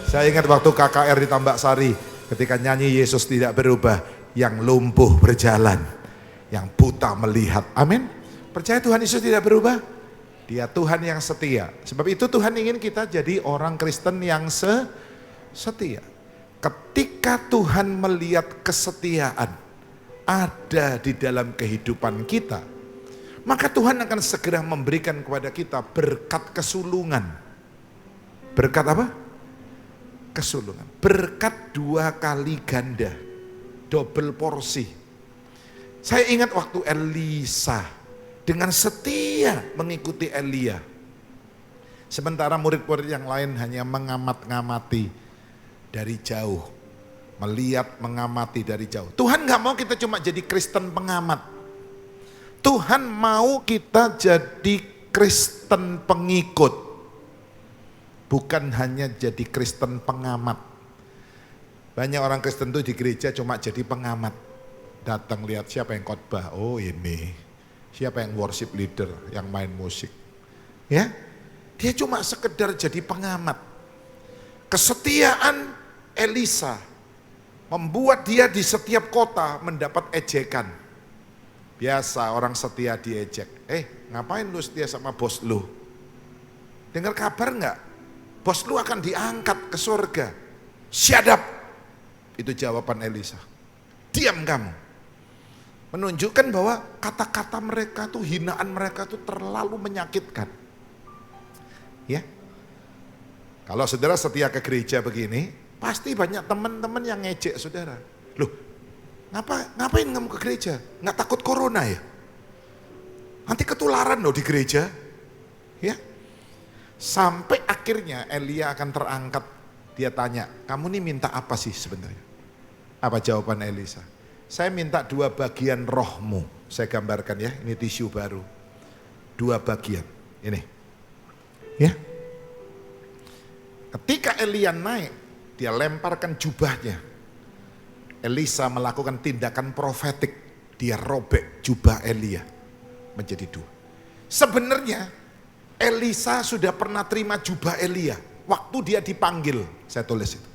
Saya ingat waktu KKR di Tambak Sari, ketika nyanyi Yesus tidak berubah, yang lumpuh berjalan, yang buta melihat. Amin. Percaya Tuhan Yesus tidak berubah? Dia Tuhan yang setia. Sebab itu Tuhan ingin kita jadi orang Kristen yang setia. Ketika Tuhan melihat kesetiaan ada di dalam kehidupan kita, maka Tuhan akan segera memberikan kepada kita berkat kesulungan. Berkat apa? Kesulungan. Berkat 2 kali ganda, double porsi. Saya ingat waktu Elisa dengan setia mengikuti Elia. Sementara murid-murid yang lain hanya mengamat-ngamati dari jauh. Melihat, mengamati dari jauh. Tuhan gak mau kita cuma jadi Kristen pengamat. Tuhan mau kita jadi Kristen pengikut. Bukan hanya jadi Kristen pengamat. Banyak orang Kristen tuh di gereja cuma jadi pengamat. Datang lihat siapa yang khotbah, oh ini. Siapa yang worship leader, yang main musik. Ya, dia cuma sekedar jadi pengamat. Kesetiaan Elisa membuat dia di setiap kota mendapat ejekan. Biasa orang setia diejek. Ngapain lu setia sama bos lu? Dengar kabar enggak? Bos lu akan diangkat ke surga. Shut up. Itu jawaban Elisa. Diam kamu. Menunjukkan bahwa kata-kata mereka tuh, hinaan mereka tuh terlalu menyakitkan. Ya. Kalau saudara setia ke gereja begini, pasti banyak teman-teman yang ngejek saudara. Loh, ngapain kamu ke gereja? Nggak takut corona ya? Nanti ketularan loh di gereja. Ya. Sampai akhirnya Elia akan terangkat. Dia tanya, kamu nih minta apa sih sebenarnya? Apa jawaban Elisa? Saya minta 2 bagian rohmu. Saya gambarkan ya, ini tisu baru. 2 bagian, ini. Ya. Ketika Elia naik, dia lemparkan jubahnya. Elisa melakukan tindakan profetik. Dia robek jubah Elia menjadi 2. Sebenarnya Elisa sudah pernah terima jubah Elia waktu dia dipanggil. Saya tulis itu.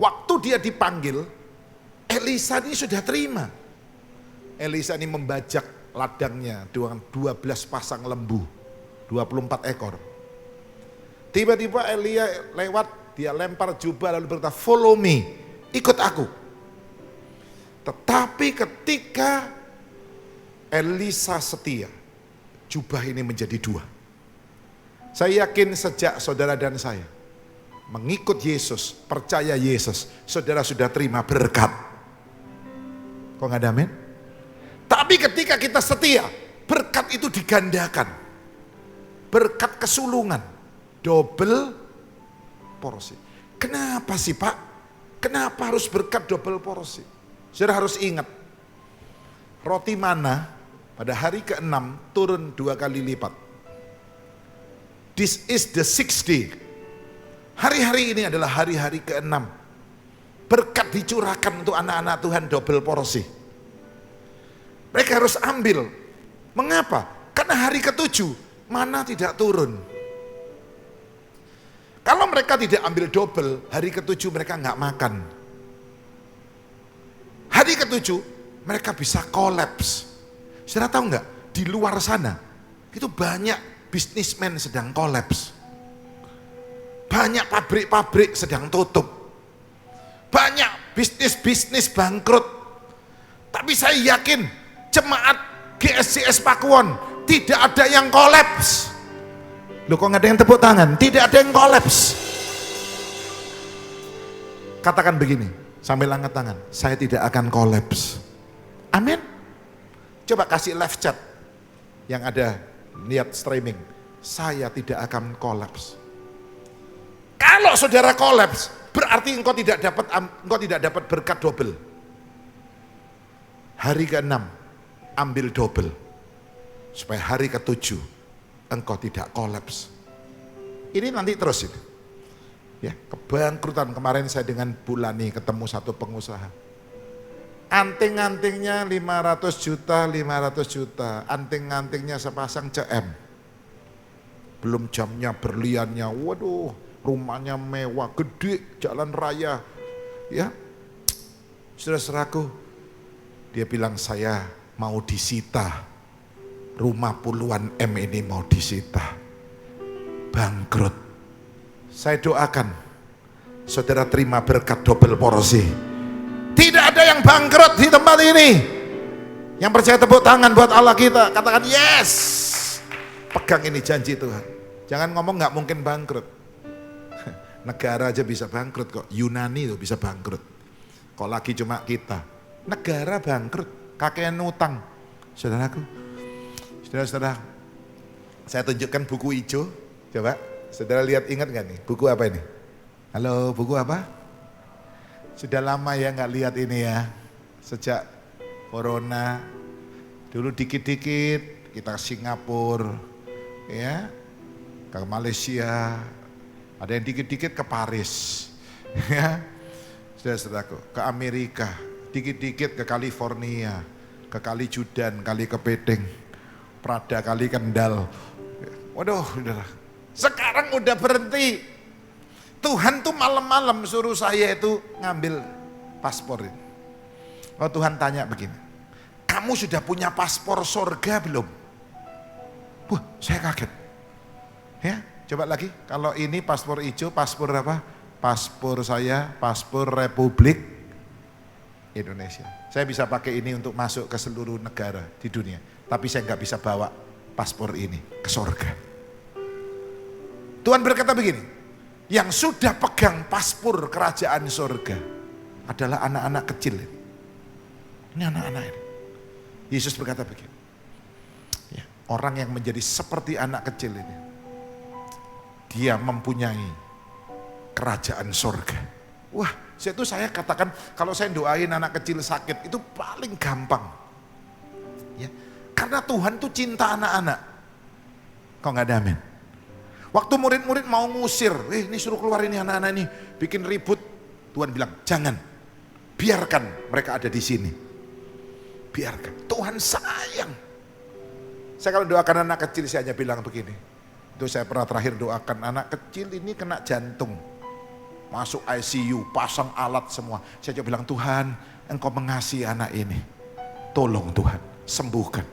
Waktu dia dipanggil, Elisa ini sudah terima. Elisa ini membajak ladangnya dengan 12 pasang lembu, 24 ekor. Tiba-tiba Elia lewat, dia lempar jubah lalu berkata, follow me, ikut aku. Tetapi ketika Elisa setia, jubah ini menjadi 2. Saya yakin sejak saudara dan saya mengikut Yesus, percaya Yesus, saudara sudah terima berkat. Kok nggak ada amin? Tapi ketika kita setia, berkat itu digandakan. Berkat kesulungan, double porsi. Kenapa sih Pak? Kenapa harus berkat double porsi? Saudara harus ingat, roti mana pada hari ke-6 turun 2 kali lipat. This is the 6th day. Hari-hari ini adalah hari-hari ke-6. Berkat dicurahkan untuk anak-anak Tuhan double porsi. Mereka harus ambil. Mengapa? Karena hari ke-7 mana tidak turun. Kalau mereka tidak ambil double, hari ke-7 mereka nggak makan. Hari ke-7 mereka bisa kolaps. Saudara tahu nggak? Di luar sana itu banyak bisnismen sedang kolaps. Banyak pabrik-pabrik sedang tutup. Banyak bisnis-bisnis bangkrut. Tapi saya yakin jemaat GSCS Pakuwon tidak ada yang kolaps. Loh kok nggak ada yang tepuk tangan? Tidak ada yang kolaps. Katakan begini, sambil angkat tangan, saya tidak akan kolaps. Amin. Coba kasih live chat yang ada lihat streaming, saya tidak akan kolaps. Kalau saudara kolaps, berarti engkau tidak dapat berkat double. Hari ke-6 ambil double, supaya hari ke-7 engkau tidak kolaps. Ini nanti terus ini. Ya, kebangkrutan. Kemarin saya dengan Bulani ketemu satu pengusaha. Anting-antingnya 500 juta, anting-antingnya sepasang CM. Belum jamnya, berliannya, waduh, rumahnya mewah, gede, jalan raya. Ya, saudara-saudaraku, dia bilang saya mau disita. Rumah puluhan M ini mau disita. Bangkrut. Saya doakan, saudara terima berkat double porsi. Tidak ada yang bangkrut di tempat ini. Yang percaya tepuk tangan buat Allah kita. Katakan yes. Pegang ini janji Tuhan. Jangan ngomong nggak mungkin bangkrut. Negara aja bisa bangkrut kok. Yunani itu bisa bangkrut. Kok lagi cuma kita. Negara bangkrut. Kakean utang. Saudaraku. Saudara-saudara. Saya tunjukkan buku hijau. Coba. Saudara lihat, ingat nggak nih? Buku apa ini? Halo, buku apa? Sudah lama ya nggak lihat ini ya. Sejak Corona, dulu dikit-dikit kita ke Singapura, ya, ke Malaysia, ada yang dikit-dikit ke Paris, ya, saudara-saudaraku, ke Amerika, dikit-dikit ke California, ke Kali Judan, Kali Kepiting, Prada, Kali Kendal. Waduh, udahlah. Sekarang udah berhenti. Tuhan tuh malam-malam suruh saya itu ngambil paspor ini. Oh, Tuhan tanya begini, kamu sudah punya paspor surga belum? Wah, saya kaget. Ya, coba lagi. Kalau ini paspor hijau, paspor apa? Paspor saya, paspor Republik Indonesia. Saya bisa pakai ini untuk masuk ke seluruh negara di dunia. Tapi saya nggak bisa bawa paspor ini ke surga. Tuhan berkata begini, yang sudah pegang paspor kerajaan surga adalah anak-anak kecil. Ini anak-anak ini. Yesus berkata begini, ya, orang yang menjadi seperti anak kecil ini, dia mempunyai kerajaan surga. Wah, saya katakan kalau saya doain anak kecil sakit itu paling gampang. Ya, karena Tuhan tuh cinta anak-anak. Kok nggak ada amin? Waktu murid-murid mau ngusir, ini suruh keluar ini anak-anak ini, bikin ribut. Tuhan bilang, jangan, biarkan mereka ada di sini. Biarkan, Tuhan sayang. Saya kalau doakan anak kecil, saya hanya bilang begini. Itu saya pernah terakhir doakan anak kecil ini kena jantung. Masuk ICU, pasang alat semua. Saya coba bilang, Tuhan, Engkau mengasihi anak ini. Tolong Tuhan, sembuhkan.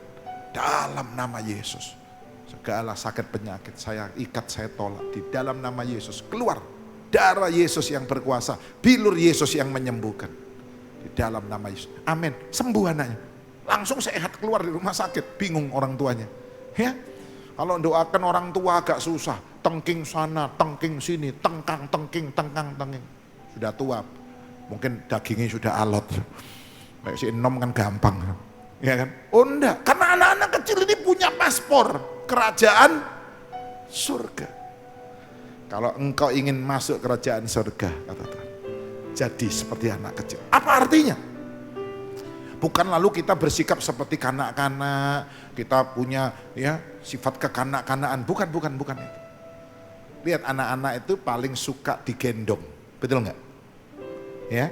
Dalam nama Yesus. Segala sakit penyakit saya ikat, saya tolak. Di dalam nama Yesus, keluar. Darah Yesus yang berkuasa. Bilur Yesus yang menyembuhkan. Di dalam nama Yesus. Amin. Sembuh anaknya. Langsung sehat keluar dari rumah sakit. Bingung orang tuanya. Ya, kalau doakan orang tua agak susah. Tengking sana, tengking sini, tengkang, tengking, tengkang, tengking. Sudah tua. Mungkin dagingnya sudah alot. Kayak si Enom kan gampang. Ya kan? Oh enggak. Karena anak-anak kecil ini punya paspor kerajaan surga. Kalau engkau ingin masuk kerajaan surga, kata Tuhan, jadi seperti anak kecil. Apa artinya? Bukan lalu kita bersikap seperti kanak-kanak, kita punya ya sifat kekanak-kanaan. Bukan itu. Lihat anak-anak itu paling suka digendong, betul nggak? Ya.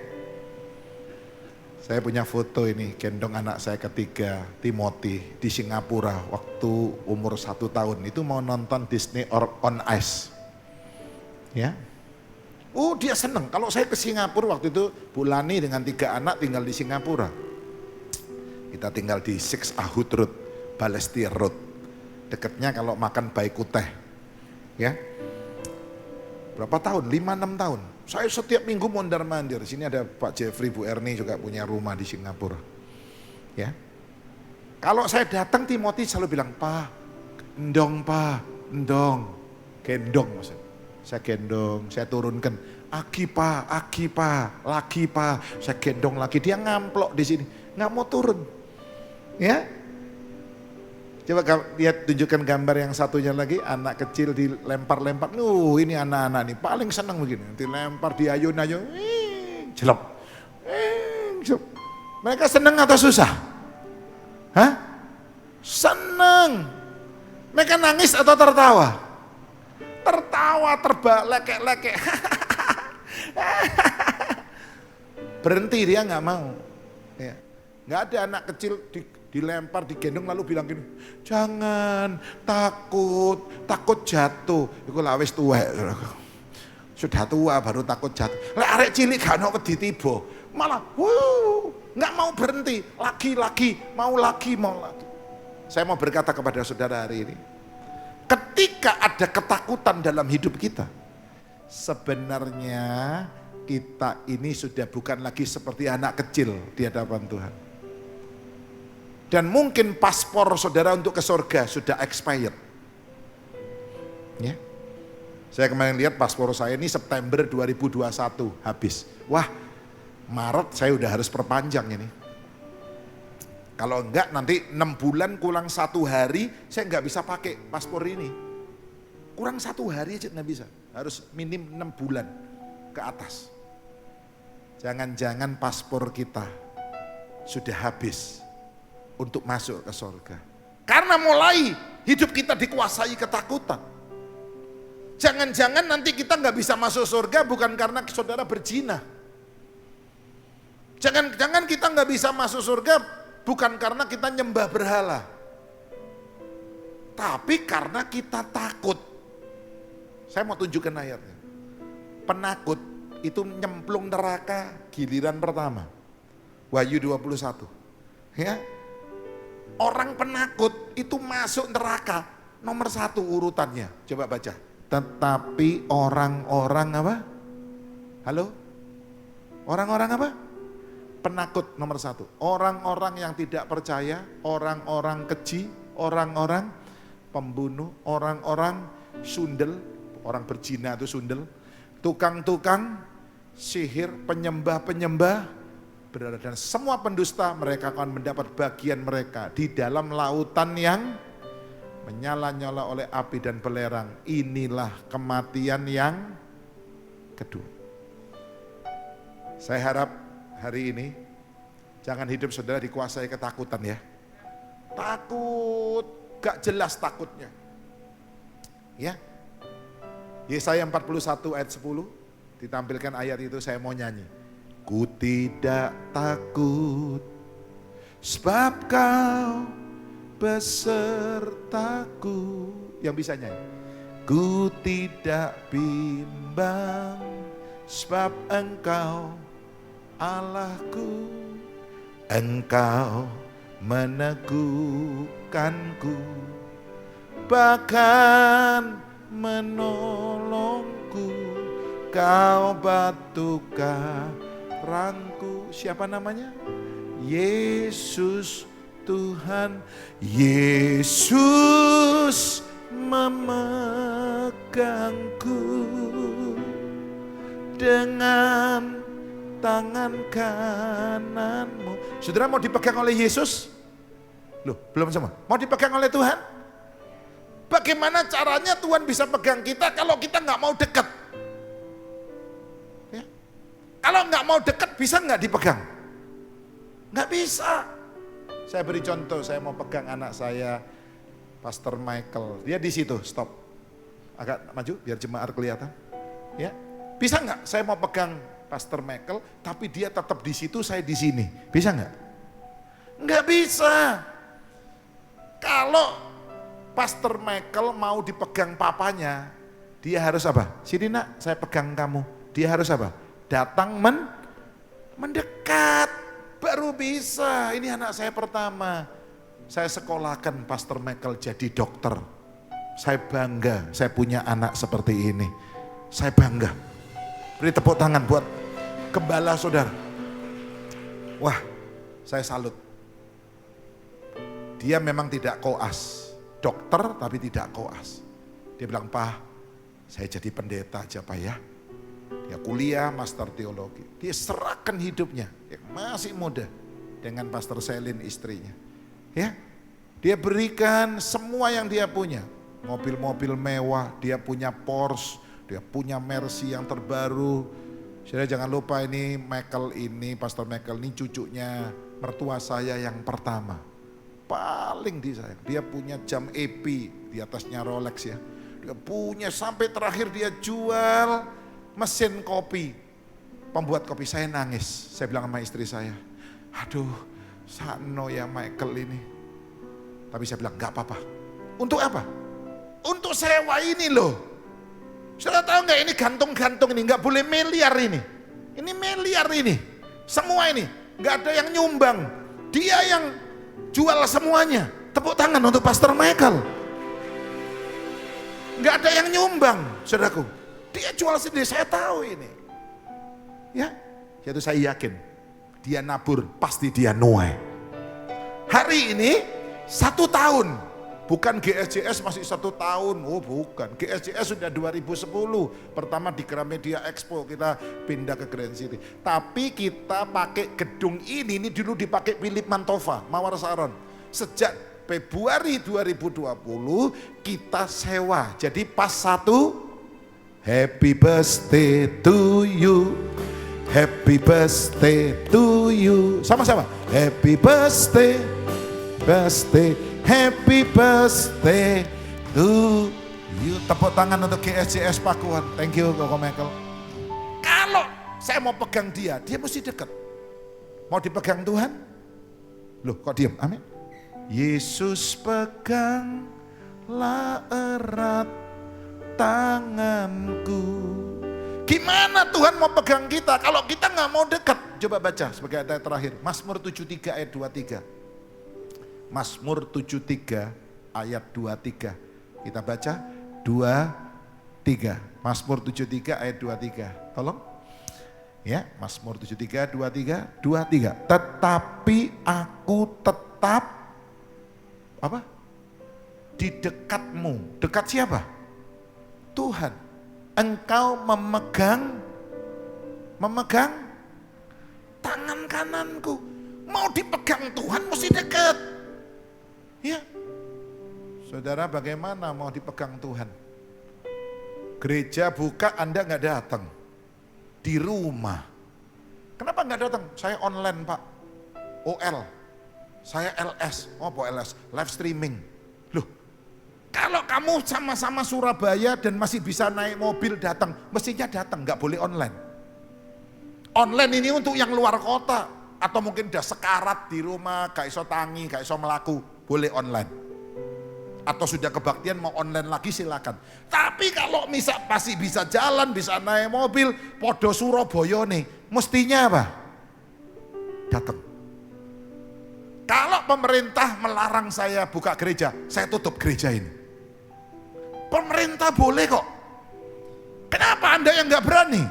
Saya punya foto ini, gendong anak saya ketiga, Timothy, di Singapura waktu umur 1 tahun. Itu mau nonton Disney on Ice. Ya. Oh, dia seneng. Kalau saya ke Singapura waktu itu, Bu Lani dengan 3 anak tinggal di Singapura. Kita tinggal di Six Ahut Road, Balestier Road. Dekatnya kalau makan baik kuteh. Ya. Berapa tahun? 5-6 tahun. Saya setiap minggu mondar-mandir. Sini ada Pak Jeffrey, Bu Erni juga punya rumah di Singapura. Ya. Kalau saya datang, Timothy selalu bilang, Pak, endong Pak, endong. Gendong maksudnya. Saya gendong, saya turunkan. Agi Pak, lagi Pak. Saya gendong lagi, dia ngamplok di sini. Nggak mau turun. Ya. Coba lihat, tunjukkan gambar yang satunya lagi, anak kecil dilempar-lempar. Ini anak-anak nih paling senang begini. Dilempar, diayun-ayun, jelop. Mereka senang atau susah? Hah? Senang. Mereka nangis atau tertawa? Tertawa, leke-leke. Berhenti, dia nggak mau. Ya. Nggak ada anak kecil dilempar, digendong lalu bilang gini, jangan, takut jatuh. Itu lah wis tuwek. Sudah tua baru takut jatuh. Lek arek cilik gak ono wedi tiba, malah nggak mau berhenti, lagi, mau lagi. Saya mau berkata kepada saudara hari ini, ketika ada ketakutan dalam hidup kita, sebenarnya kita ini sudah bukan lagi seperti anak kecil di hadapan Tuhan. Dan mungkin paspor saudara untuk ke surga sudah expired. Ya. Saya kemarin lihat paspor saya ini September 2021 habis. Wah, Maret saya udah harus perpanjang ini. Kalau enggak nanti 6 bulan kurang 1 hari saya enggak bisa pakai paspor ini. Kurang 1 hari aja enggak bisa. Harus minim 6 bulan ke atas. Jangan-jangan paspor kita sudah habis untuk masuk ke surga. Karena mulai hidup kita dikuasai ketakutan. Jangan-jangan nanti kita nggak bisa masuk surga bukan karena saudara berzina. Jangan-jangan kita nggak bisa masuk surga bukan karena kita nyembah berhala. Tapi karena kita takut. Saya mau tunjukkan ayatnya. Penakut itu nyemplung neraka giliran pertama. Wahyu 21. Ya. Orang penakut itu masuk neraka nomor 1 urutannya. Coba baca. Tetapi orang-orang apa? Halo? Orang-orang apa? Penakut nomor 1. Orang-orang yang tidak percaya, orang-orang keji, orang-orang pembunuh, orang-orang sundel, orang berzina itu sundel, tukang-tukang sihir, penyembah-penyembah, berada dan semua pendusta, mereka akan mendapat bagian mereka di dalam lautan yang menyala-nyala oleh api dan belerang. Inilah kematian yang kedua. Saya harap hari ini jangan hidup saudara dikuasai ketakutan ya. Takut, gak jelas takutnya. Ya. Yesaya 41 ayat 10 ditampilkan ayat itu, saya mau nyanyi. Ku tidak takut sebab kau besertaku. Yang bisa nyanyi. Ku tidak bimbang sebab engkau Allahku. Engkau meneguhkanku, bahkan menolongku. Kau batu karangku. Siapa namanya? Yesus Tuhan. Yesus memegangku dengan tangan kananmu. Saudara mau dipegang oleh Yesus? Loh, belum semua. Mau dipegang oleh Tuhan? Bagaimana caranya Tuhan bisa pegang kita kalau kita nggak mau dekat? Ya. Kalau nggak mau dekat bisa nggak dipegang? Nggak bisa. Saya beri contoh, saya mau pegang anak saya, Pastor Michael. Dia di situ, stop. Agak maju biar jemaat kelihatan. Ya, bisa nggak? Saya mau pegang Pastor Michael, tapi dia tetap di situ, saya di sini. Bisa nggak? Nggak bisa. Kalau Pastor Michael mau dipegang papanya, dia harus apa? Sini nak, saya pegang kamu. Dia harus apa? Datang mendekat. Baru bisa. Ini anak saya pertama. Saya sekolahkan Pastor Michael jadi dokter. Saya bangga, saya punya anak seperti ini. Saya bangga. Beri tepuk tangan buat gembala saudara. Wah, saya salut. Dia memang tidak koas. Dokter tapi tidak koas. Dia bilang, Pak, saya jadi pendeta aja Pak ya. Dia kuliah master teologi. Dia serahkan hidupnya, yang masih muda, dengan Pastor Selin istrinya. Ya, dia berikan semua yang dia punya. Mobil-mobil mewah, dia punya Porsche, dia punya Mercy yang terbaru. Saudara jangan lupa ini Michael ini, Pastor Michael ini cucunya mertua saya yang pertama. Paling disayang. Dia punya jam EP, di atasnya Rolex ya. Dia punya sampai terakhir dia jual mesin kopi. Pembuat kopi, saya nangis. Saya bilang sama istri saya, aduh sakno ya Michael ini. Tapi saya bilang gak apa-apa. Untuk apa? Untuk sewa ini loh. Saudara tahu nggak ini gantung-gantung ini nggak boleh miliar ini. Ini miliar ini. Semua ini nggak ada yang nyumbang. Dia yang jual semuanya. Tepuk tangan untuk Pastor Michael. Nggak ada yang nyumbang, saudaraku. Dia jual sendiri, saya tahu ini. Ya, itu saya yakin. Dia nabur, pasti dia nuai. Hari ini 1 tahun. Bukan GSJS masih 1 tahun, oh bukan. GSJS sudah 2010, pertama di Gramedia Expo kita pindah ke Grand City. Tapi kita pakai gedung ini dulu dipakai Philip Mantova, Mawar Saron. Sejak Februari 2020 kita sewa, jadi pas 1 Happy birthday to you, happy birthday to you. Sama-sama, happy birthday, birthday. Happy birthday to you. Tepuk tangan untuk GSJS Pakuan. Thank you Koko Michael. Kalau saya mau pegang dia mesti dekat. Mau dipegang Tuhan? Loh kok diam? Amin. Yesus peganglah erat tanganku. Gimana Tuhan mau pegang kita kalau kita nggak mau dekat? Coba baca sebagai ayat terakhir. Mazmur 73 ayat 23. Mazmur 73 ayat 23. Kita baca 23. Mazmur 73 ayat 23. Tolong. Ya, Mazmur 73 23. Tetapi aku tetap apa? Di dekatmu. Dekat siapa? Tuhan. Engkau memegang tangan kananku. Mau dipegang Tuhan mesti dekat. Ya, saudara bagaimana mau dipegang Tuhan? Gereja buka Anda nggak datang, di rumah. Kenapa nggak datang? Saya online Pak, OL, saya LS, apa LS? Live streaming. Loh, kalau kamu sama-sama Surabaya dan masih bisa naik mobil datang, mestinya datang, nggak boleh online. Online ini untuk yang luar kota, atau mungkin udah sekarat di rumah, gak iso tangi, gak iso melaku, boleh online. Atau sudah kebaktian mau online lagi silakan. Tapi kalau masih bisa jalan, bisa naik mobil, podo Surabaya nih, mestinya apa? Datang. Kalau pemerintah melarang saya buka gereja, saya tutup gereja ini. Pemerintah boleh kok. Kenapa Anda yang gak berani?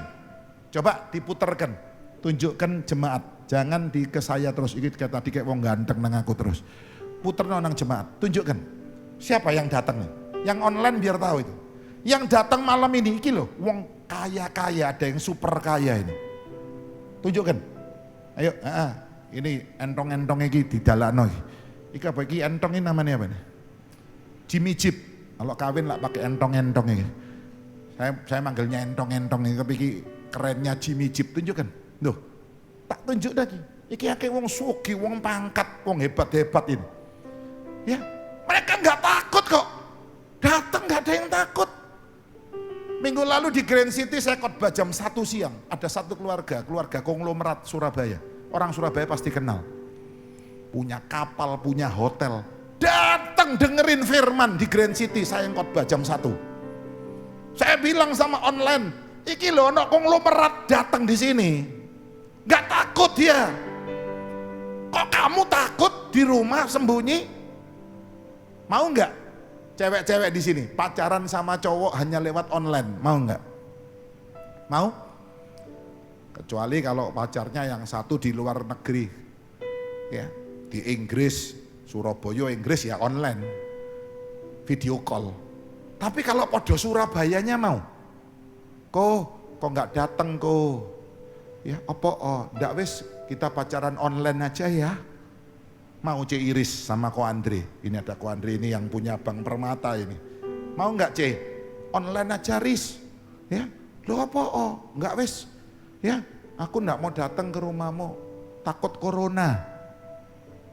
Coba diputarkan, tunjukkan jemaat. Jangan ke saya terus, ini kayak tadi kayak wong ganteng nang aku terus. Puter nang jemaat, tunjukkan. Siapa yang datang? Yang online biar tahu itu. Yang datang malam ini, iki loh, wong kaya-kaya, ada yang super kaya ini. Tunjukkan. Ayo, ini entong-entong iki didalakno. Iki apa iki entong ini namanya apa nih? Jimmy Jeep. Kalau kawin lah pakai entong-entong ini. Saya manggilnya entong-entong ini, tapi iki kerennya Jimmy Jeep. Tunjukkan. Loh, tak tunjuk lagi. Iki akeh wong sugi, wong pangkat, wong hebat-hebat ini. Ya, mereka nggak takut kok. Datang nggak ada yang takut. Minggu lalu di Grand City saya khotbah jam 1 siang. Ada satu keluarga konglomerat Surabaya. Orang Surabaya pasti kenal. Punya kapal, punya hotel. Datang dengerin firman di Grand City, saya yang khotbah jam 1. Saya bilang sama online, iki loh ono konglomerat datang di sini. Nggak takut dia. Kok kamu takut di rumah sembunyi? Mau nggak cewek-cewek di sini pacaran sama cowok hanya lewat online? Mau nggak? Mau? Kecuali kalau pacarnya yang satu di luar negeri, ya di Inggris, Surabaya Inggris ya online, video call. Tapi kalau podo Surabayanya mau? Kok nggak datang kok? Ya apa? Oh, ndak wis kita pacaran online aja ya. Mau C Iris sama Ko Andre, ini ada Ko Andre ini yang punya Bank Permata ini. Mau nggak C? Online aja Riz, ya. Lo apa? Oh, nggak wes, ya. Aku nggak mau datang ke rumahmu, takut corona.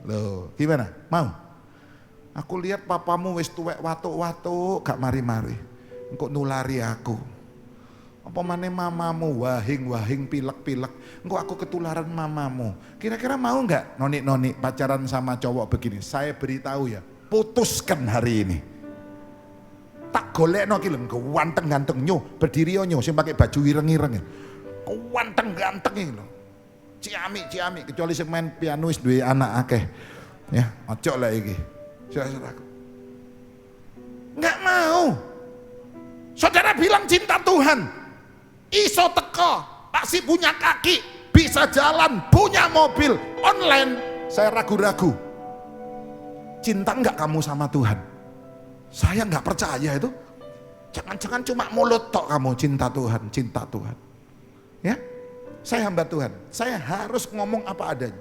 Loh, gimana? Mau? Aku lihat papamu wes tuwek watuk-watuk, gak mari-mari. Engkau nulari aku. Apa mana mamamu wahing pilek-pilek, engkau aku ketularan mamamu. Kira-kira mau nggak noni pacaran sama cowok begini? Saya beritahu ya, putuskan hari ini. Tak golekno ki lho, ganteng-ganteng nyo, berdiri nyo sing pakai baju ireng-ireng. Ganteng-ganteng iki lho. Ciamik, kecuali sing main piano wis duwe anak akeh. Ya, ojo lah iki. Saudaraku. Enggak mau. Saudara bilang cinta Tuhan. Iso teko, masih punya kaki, bisa jalan, punya mobil, online. Saya ragu-ragu. Cinta enggak kamu sama Tuhan? Saya enggak percaya itu. Jangan-jangan cuma mulut tok kamu cinta Tuhan. Ya, saya hamba Tuhan. Saya harus ngomong apa adanya.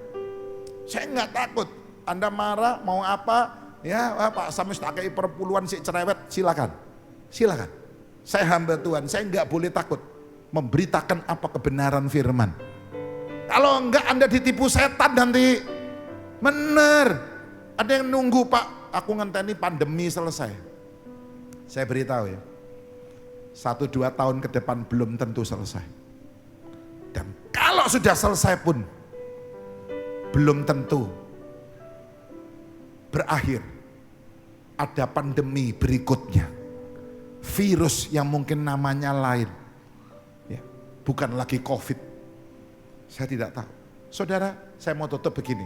Saya enggak takut. Anda marah mau apa? Ya, Pak Samus tak kayak perpuluhan si cerewet, silakan. Saya hamba Tuhan. Saya enggak boleh takut memberitakan apa kebenaran firman. Kalau enggak Anda ditipu setan nanti. Bener. Ada yang nunggu, Pak, aku ngenteni pandemi selesai. Saya beritahu ya, 1-2 tahun ke depan belum tentu selesai. Dan kalau sudah selesai pun belum tentu berakhir. Ada pandemi berikutnya, virus yang mungkin namanya lain, ya, bukan lagi COVID. Saya tidak tahu. Saudara, saya mau tutup begini.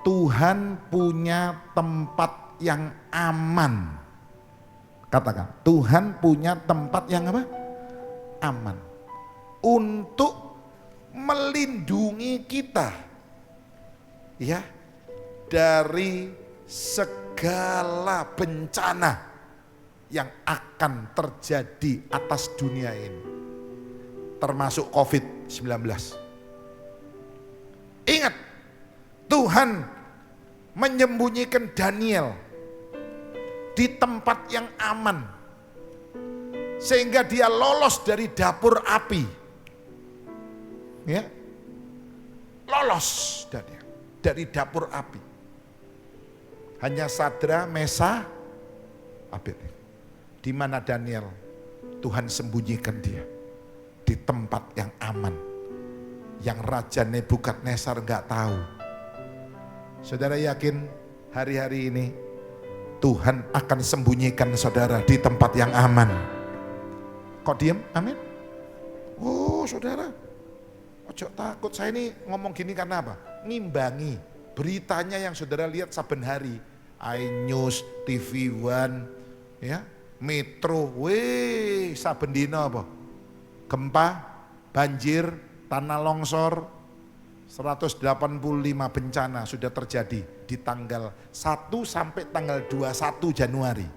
Tuhan punya tempat yang aman. Katakan, Tuhan punya tempat yang apa? Aman. Untuk melindungi kita, ya, dari segala bencana yang akan terjadi atas dunia ini, termasuk COVID-19. Ingat, Tuhan menyembunyikan Daniel di tempat yang aman sehingga dia lolos dari dapur api. Ya. Lolos dari dapur api. Hanya Sadra, Mesa, Abednego. Di mana Daniel? Tuhan sembunyikan dia di tempat yang aman, yang Raja Nebukadnezar enggak tahu. Saudara yakin hari-hari ini Tuhan akan sembunyikan saudara di tempat yang aman? Kok diam? Amin. Oh saudara, ojo takut. Saya ini ngomong gini karena apa? Ngimbangi beritanya yang saudara lihat saben hari. iNews, TV One, ya, Metro, saben dino apa? Gempa, banjir, tanah longsor, 185 bencana sudah terjadi di tanggal 1 sampai tanggal 21 Januari.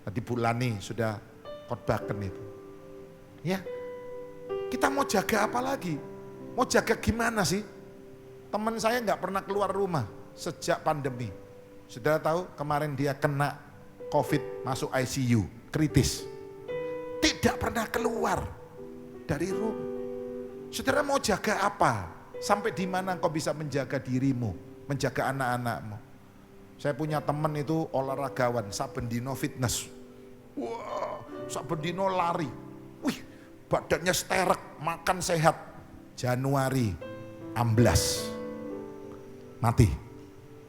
Tadi Bulani sudah khotbahkan itu. Ya, kita mau jaga apa lagi? Mau jaga gimana sih? Teman saya nggak pernah keluar rumah sejak pandemi. Sudah tahu kemarin dia kena COVID, masuk ICU, kritis. Tidak pernah keluar dari rumah. Saudara mau jaga apa? Sampai di mana engkau bisa menjaga dirimu, menjaga anak-anakmu? Saya punya teman itu olahragawan, saben dino fitness. Wah, saben dino lari. Wih, badannya sterek, makan sehat. Januari amblas. Mati.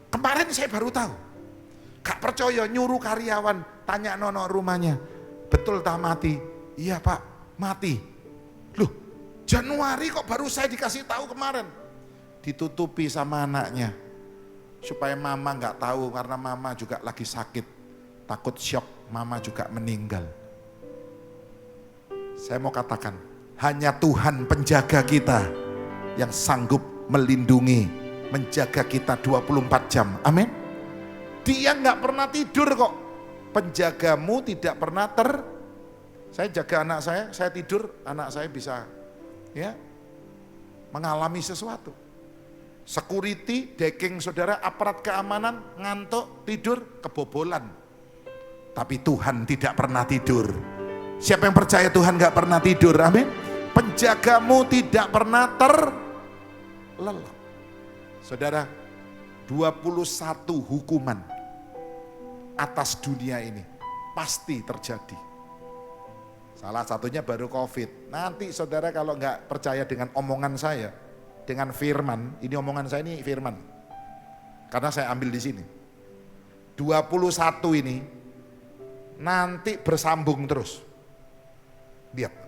Kemarin saya baru tahu. Gak percaya, nyuruh karyawan tanya nono rumahnya. Betul tak mati? Iya Pak, mati. Loh, Januari kok baru saya dikasih tahu kemarin. Ditutupi sama anaknya supaya mama nggak tahu, karena mama juga lagi sakit, takut shock mama juga meninggal. Saya mau katakan, hanya Tuhan penjaga kita yang sanggup melindungi, menjaga kita 24 jam. Amin. Dia nggak pernah tidur kok. Penjagamu tidak pernah saya jaga anak saya tidur, anak saya bisa ya mengalami sesuatu. Security, decking saudara, aparat keamanan ngantuk, tidur, kebobolan. Tapi Tuhan tidak pernah tidur. Siapa yang percaya Tuhan gak pernah tidur? Amin. Penjagamu tidak pernah terlelap. Saudara, 21 hukuman atas dunia ini pasti terjadi. Salah satunya baru COVID. Nanti saudara kalau nggak percaya dengan omongan saya, dengan firman, ini omongan saya ini firman, karena saya ambil di sini. 21 ini Nanti bersambung terus. Lihat.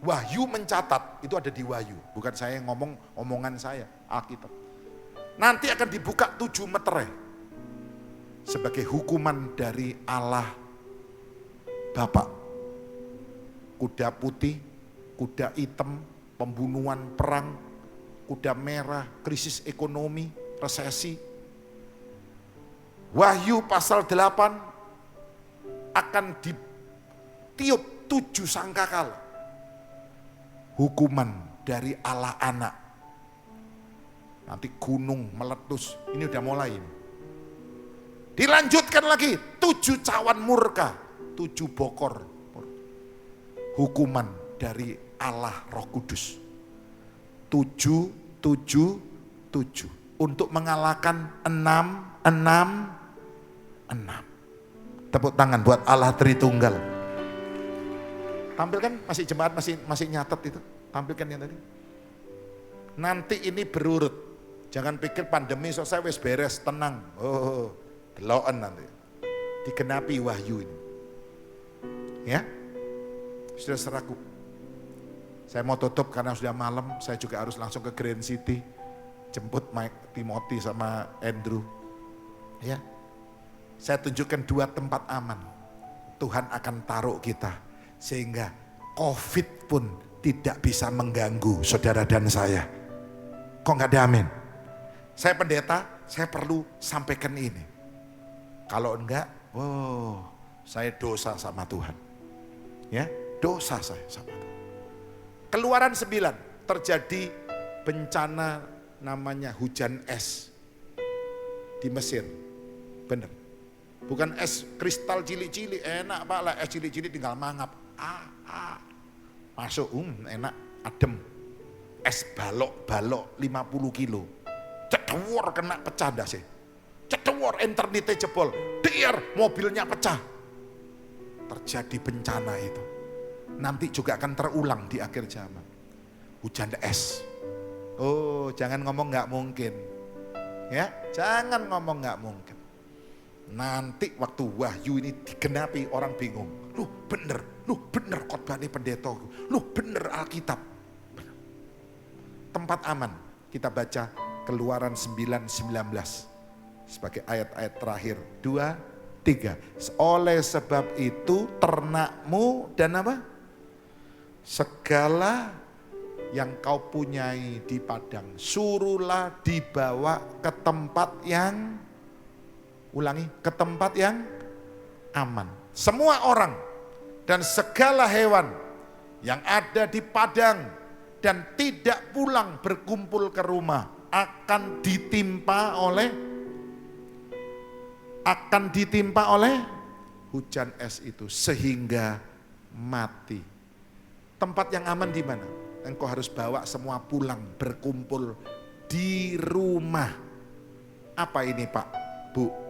Wahyu mencatat, itu ada di Wahyu. Bukan saya yang ngomong, omongan saya, Alkitab. Nanti akan dibuka 7 meterai. Sebagai hukuman dari Allah Bapa. Kuda putih, kuda hitam, pembunuhan, perang, kuda merah, krisis ekonomi, resesi. Wahyu pasal 8 akan ditiup 7 sangkakala. Hukuman dari Allah anak. Nanti gunung meletus, ini udah mulai ini. Dilanjutkan lagi, 7 cawan murka, 7 bokor. Hukuman dari Allah Roh Kudus. 7, 7, 7. Untuk mengalahkan 6, 6, 6. Tepuk tangan buat Allah Tritunggal. Tampilkan, masih jemaat masih nyatet itu. Tampilkan yang tadi. Nanti ini berurut. Jangan pikir pandemi selesai wis beres, tenang. Oh, deloken nanti. Digenapi wahyu ini. Ya. Sudah seraku. Saya mau tutup karena sudah malam, saya juga harus langsung ke Grand City. Jemput Mike, Timothy sama Andrew. Ya. Saya tunjukkan 2 tempat aman. Tuhan akan taruh kita. Sehingga COVID pun tidak bisa mengganggu saudara dan saya. Kok gak ada amin? Saya pendeta, saya perlu sampaikan ini. Kalau enggak, saya dosa sama Tuhan. Ya, dosa saya sama Tuhan. Keluaran 9, terjadi bencana namanya hujan es di Mesir. Bener. Bukan es kristal cilik-cilik, enak Pak lah, es cilik-cilik tinggal mangap. Masuk, enak, adem. Es balok 50 kilo. Cedewor kena pecah dah sih. Cedewor internetnya jebol. Dier, mobilnya pecah. Terjadi bencana itu. Nanti juga akan terulang di akhir zaman. Hujan es. Oh, jangan ngomong nggak mungkin. Ya, jangan ngomong nggak mungkin. Nanti waktu wahyu ini digenapi orang bingung. Lu bener khotbah ini pendeta. Lu bener Alkitab. Bener. Tempat aman. Kita baca Keluaran 9:19 sebagai ayat-ayat terakhir. 2, 3. Oleh sebab itu ternakmu dan apa? Segala yang kau punyai di padang, suruhlah dibawa ke tempat yang ke tempat yang aman. Semua orang dan segala hewan yang ada di padang dan tidak pulang berkumpul ke rumah akan ditimpa oleh hujan es itu sehingga mati. Tempat yang aman di mana? Engkau harus bawa semua pulang berkumpul di rumah. Apa ini Pak, Bu?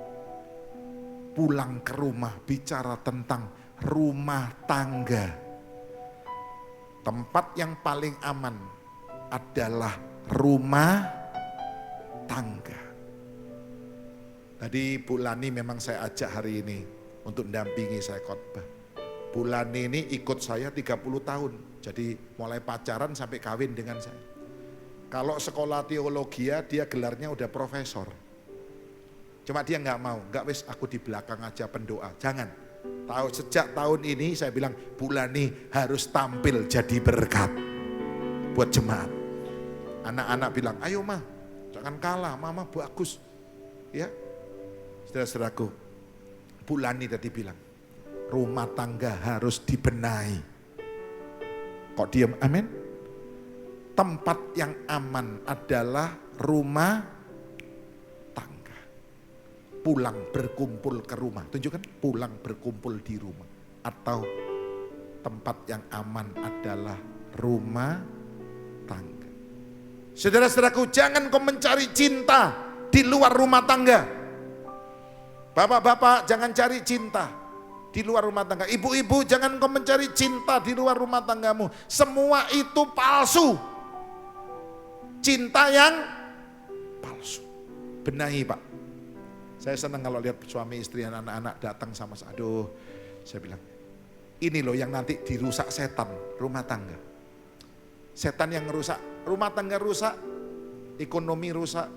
Pulang ke rumah, bicara tentang rumah tangga. Tempat yang paling aman adalah rumah tangga. Tadi Bu Lani memang saya ajak hari ini untuk mendampingi saya khotbah. Bu Lani ini ikut saya 30 tahun. Jadi mulai pacaran sampai kawin dengan saya. Kalau sekolah teologi dia gelarnya udah profesor. Cuma dia nggak mau, nggak wis aku di belakang aja pendoa. Jangan. Sejak tahun ini saya bilang Bu Lani harus tampil jadi berkat buat jemaat. Anak-anak bilang, ayo mah, jangan kalah, mama bagus. Ya, saudara-saudaraku, Bu Lani tadi bilang, rumah tangga harus dibenahi. Kok diam? Amin. Tempat yang aman adalah rumah tangga. Pulang berkumpul ke rumah. Tunjukkan pulang berkumpul di rumah. Atau tempat yang aman adalah rumah tangga. Saudara-saudaraku, jangan kau mencari cinta di luar rumah tangga. Bapak-bapak jangan cari cinta di luar rumah tangga. Ibu-ibu jangan kau mencari cinta di luar rumah tanggamu. Semua itu palsu. Cinta yang palsu. Benahi Pak. Saya senang kalau lihat suami istri dan anak-anak datang sama saya. Aduh, saya bilang, ini loh yang nanti dirusak setan, rumah tangga. Setan yang rusak, rumah tangga rusak, ekonomi rusak,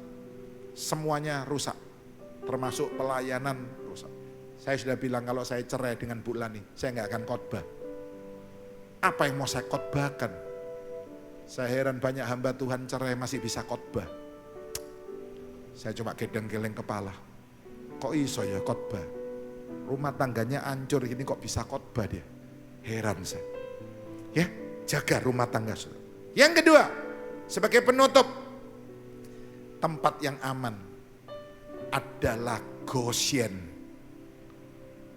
semuanya rusak. Termasuk pelayanan rusak. Saya sudah bilang kalau saya cerai dengan Bu Lani, saya nggak akan khotbah. Apa yang mau saya khotbahkan? Saya heran banyak hamba Tuhan cerai masih bisa khotbah. Saya cuma gedeng-geleng kepala. Kok iso ya khotbah? Rumah tangganya hancur ini kok bisa khotbah dia? Heran saya. Ya, jaga rumah tangga. Yang kedua, sebagai penutup, tempat yang aman adalah Goshen.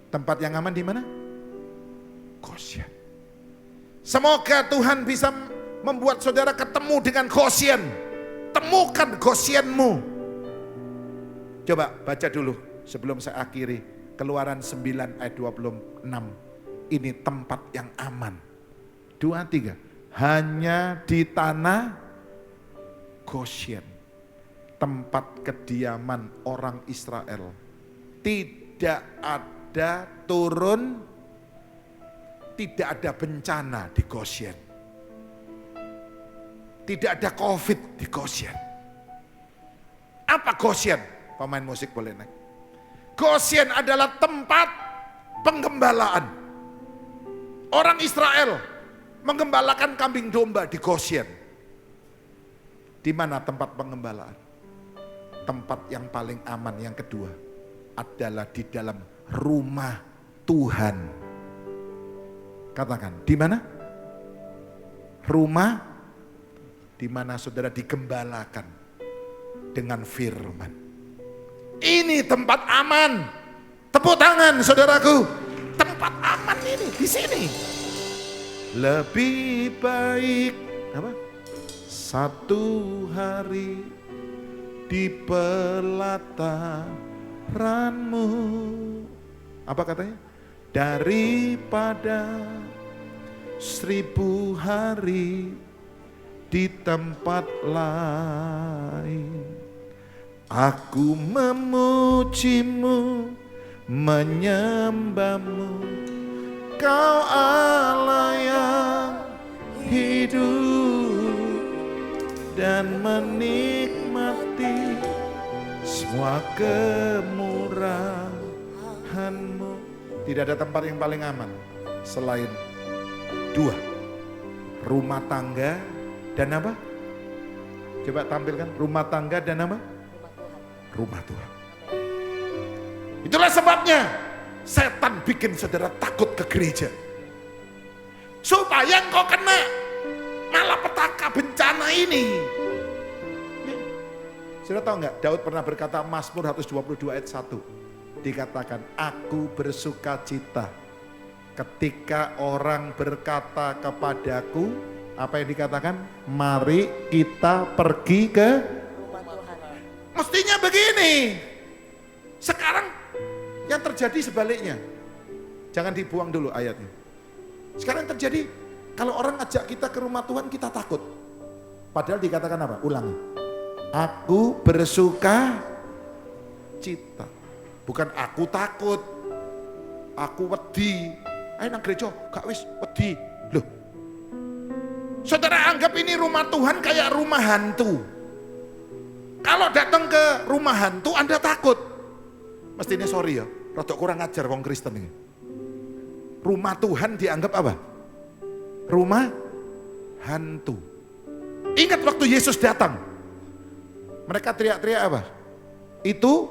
Tempat yang aman di mana? Goshen. Semoga Tuhan bisa membuat saudara ketemu dengan Goshen. Temukan Goshenmu. Coba baca dulu sebelum saya akhiri. Keluaran 9 ayat 26. Ini tempat yang aman. 2, 3. Hanya di tanah Goshen. Tempat kediaman orang Israel. Tidak ada turun, tidak ada bencana di Goshen. Tidak ada COVID di Goshen. Apa Goshen? Pemain musik boleh naik. Goshen adalah tempat penggembalaan. Orang Israel menggembalakan kambing domba di Goshen. Di mana tempat penggembalaan? Tempat yang paling aman yang kedua adalah di dalam rumah Tuhan. Katakan, di mana? Rumah di mana saudara digembalakan dengan firman. Ini tempat aman. Tepuk tangan saudaraku. Tempat aman ini di sini. Lebih baik apa? Satu hari di pelataranmu. Apa katanya? Daripada 1000 hari di tempat lain. Aku memujimu, menyembahmu, Kau Allah yang hidup, dan menikmati semua kemurahan-Mu. Tidak ada tempat yang paling aman selain 2. Rumah tangga dan apa? Coba tampilkan rumah tangga dan apa? Rumah Tuhan. Itulah sebabnya setan bikin saudara takut ke gereja. Supaya engkau kena malapetaka bencana ini. Ya. Saudara tahu enggak? Daud pernah berkata Mazmur 122 ayat 1. Dikatakan, aku bersuka cita ketika orang berkata kepadaku, apa yang dikatakan? Mari kita pergi ke rumah Tuhan. Mestinya begini. Sekarang yang terjadi sebaliknya. Jangan dibuang dulu ayatnya. Sekarang yang terjadi, kalau orang ajak kita ke rumah Tuhan kita takut. Padahal dikatakan apa? Ulangi. Aku bersuka cita. Bukan aku takut. Aku wedi. Ayo nang gereja, gak wis wedi. Loh. Saudara anggap ini rumah Tuhan kayak rumah hantu. Kalau datang ke rumah hantu Anda takut. Mestinya sorry ya, rada kurang ajar wong Kristen ini. Rumah Tuhan dianggap apa? Rumah hantu. Ingat waktu Yesus datang. Mereka teriak-teriak apa? Itu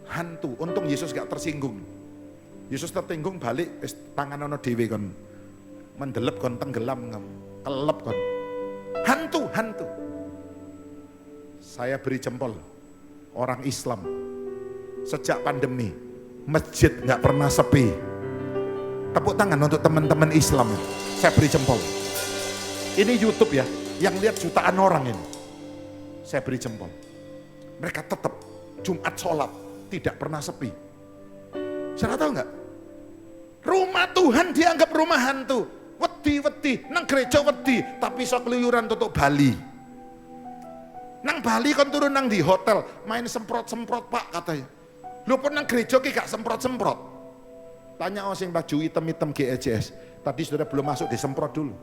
hantu. Untung Yesus gak tersinggung. Yesus tertinggung balik, tangan ono dhewe kon mendelep kon tenggelam kamu. Kelep kon. Hantu, hantu. Saya beri jempol. Orang Islam sejak pandemi masjid nggak pernah sepi. Tepuk tangan untuk teman-teman Islam. Saya beri jempol. Ini YouTube ya, yang lihat jutaan orang ini. Saya beri jempol. Mereka tetap Jumat sholat tidak pernah sepi. Saudara tahu nggak? Rumah Tuhan dianggap rumah hantu. Wedi, nang gereja wedi, tapi sok keluyuran tutup Bali. Nang Bali kon turun nang di hotel, main semprot-semprot Pak katanya. Lu pun nang gereja ki gak semprot-semprot. Tanya sing baju hitam-hitam GEJS. Tadi saudara belum masuk disemprot dulu.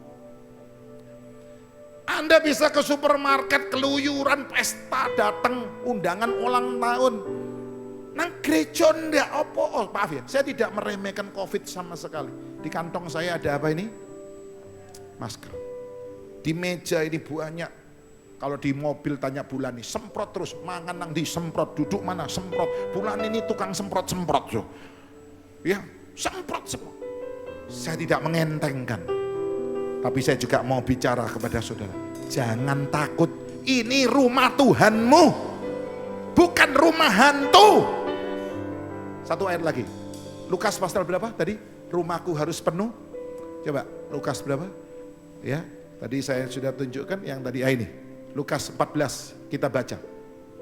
Anda bisa ke supermarket, keluyuran, pesta, datang, undangan ulang tahun. Nang gereja ndak apa, oh maaf ya, saya tidak meremehkan COVID sama sekali. Di kantong saya ada apa ini? Masker. Di meja ini banyak. Kalau di mobil tanya Bulan ini, semprot terus, mangan nang disemprot, duduk mana semprot. Bulan ini tukang semprot-semprot so. Ya, semprot. Saya tidak mengentengkan. Tapi saya juga mau bicara kepada saudara. Jangan takut, ini rumah Tuhanmu. Bukan rumah hantu. Satu ayat lagi. Lukas pasal berapa tadi? Rumahku harus penuh. Coba, Lukas berapa? Ya, tadi saya sudah tunjukkan yang tadi ini. Lukas 14, kita baca.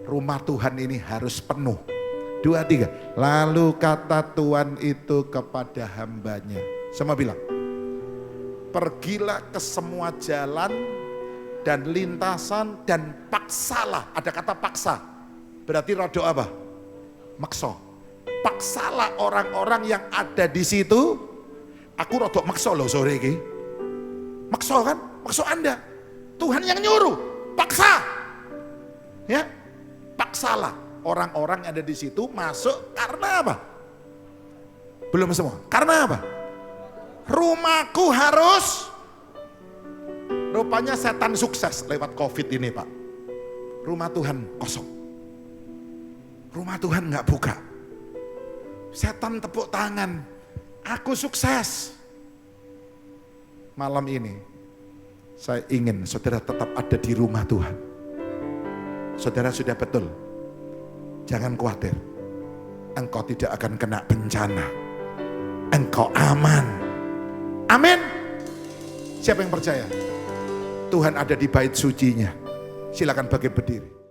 Rumah Tuhan ini harus penuh. 2, 3. Lalu kata Tuhan itu kepada hambanya. Semua bilang, pergilah ke semua jalan dan lintasan dan paksalah. Ada kata paksa. Berarti rodo apa? Makso. Paksalah orang-orang yang ada di situ. Aku rodok makso loh sore ini. Makso kan? Makso Anda. Tuhan yang nyuruh. Paksa. Ya. Paksalah orang-orang yang ada di situ masuk karena apa? Belum semua. Karena apa? Rumahku harus. Rupanya setan sukses lewat COVID ini Pak. Rumah Tuhan kosong. Rumah Tuhan nggak buka. Setan tepuk tangan. Aku sukses. Malam ini saya ingin saudara tetap ada di rumah Tuhan. Saudara sudah betul. Jangan khawatir. Engkau tidak akan kena bencana. Engkau aman. Amin. Siapa yang percaya? Tuhan ada di bait sucinya. Silakan bangkit berdiri.